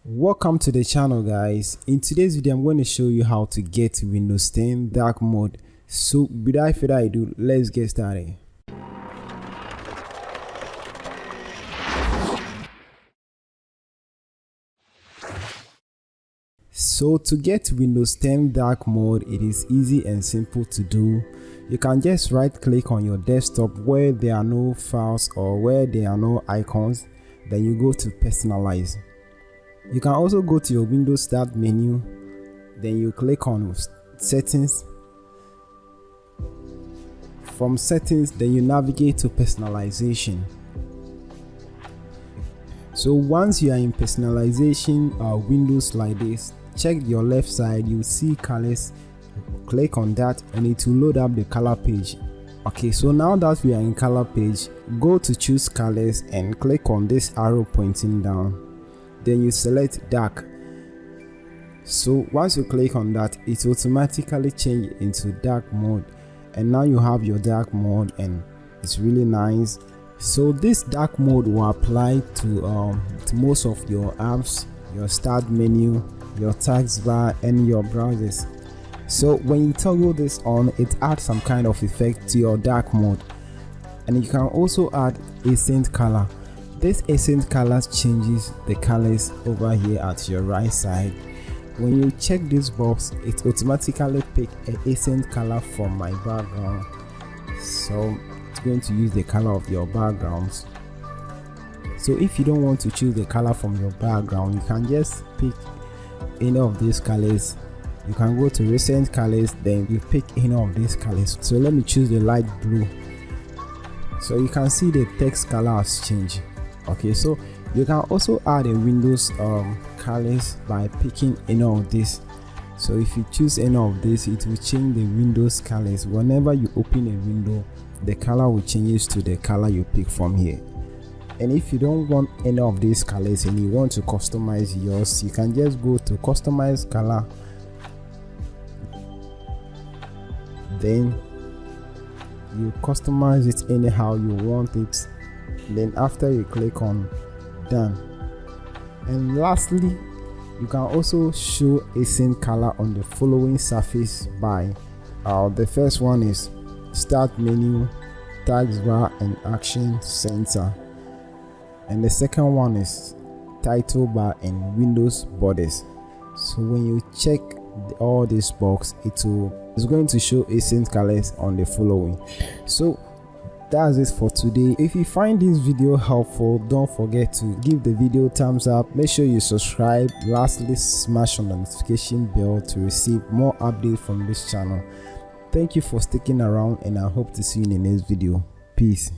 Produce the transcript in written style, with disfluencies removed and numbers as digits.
Welcome to the channel, guys. In today's video I'm going to show you how to get Windows 10 dark mode. So without further ado, let's get started. So to get Windows 10 dark mode, it is easy and simple to do. You can just right click on your desktop where there are no files or where there are no icons, then you go to personalize. You can also go to your Windows Start menu, then you click on settings. From settings, then you navigate to personalization. So once you are in personalization windows like this, check your left side, you see colors, click on that and it will load up the color page. Okay, so now that we are in color page, go to choose colors and click on this arrow pointing down. Then you select dark. So once you click on that, it automatically change into dark mode, and now you have your dark mode and it's really nice. So this dark mode will apply to most of your apps, your start menu, your taskbar and your browsers. So when you toggle this on, it adds some kind of effect to your dark mode, and you can also add accent color. This accent colors changes the colors over here at your right side. When you check this box, it automatically pick an accent color from my background. So it's going to use the color of your backgrounds. So if you don't want to choose the color from your background, you can just pick any of these colors. You can go to recent colors, then you pick any of these colors. So let me choose the light blue. So you can see the text color has changed. Okay, so you can also add a Windows colors by picking any of this. So if you choose any of this, it will change the Windows colors. Whenever you open a window, the color will change to the color you pick from here. And if you don't want any of these colors and you want to customize yours, you can just go to customize color, then you customize it anyhow you want it. Then after you click on done, and lastly you can also show accent color on the following surface by the first one is start menu, taskbar and action center, and the second one is title bar and Windows borders. So when you check all this box, it's going to show accent colors on the following. So that's it for today. If you find this video helpful, don't forget to give the video thumbs up. Make sure you subscribe. Lastly, smash on the notification bell to receive more updates from this channel. Thank you for sticking around, and I hope to see you in the next video. Peace.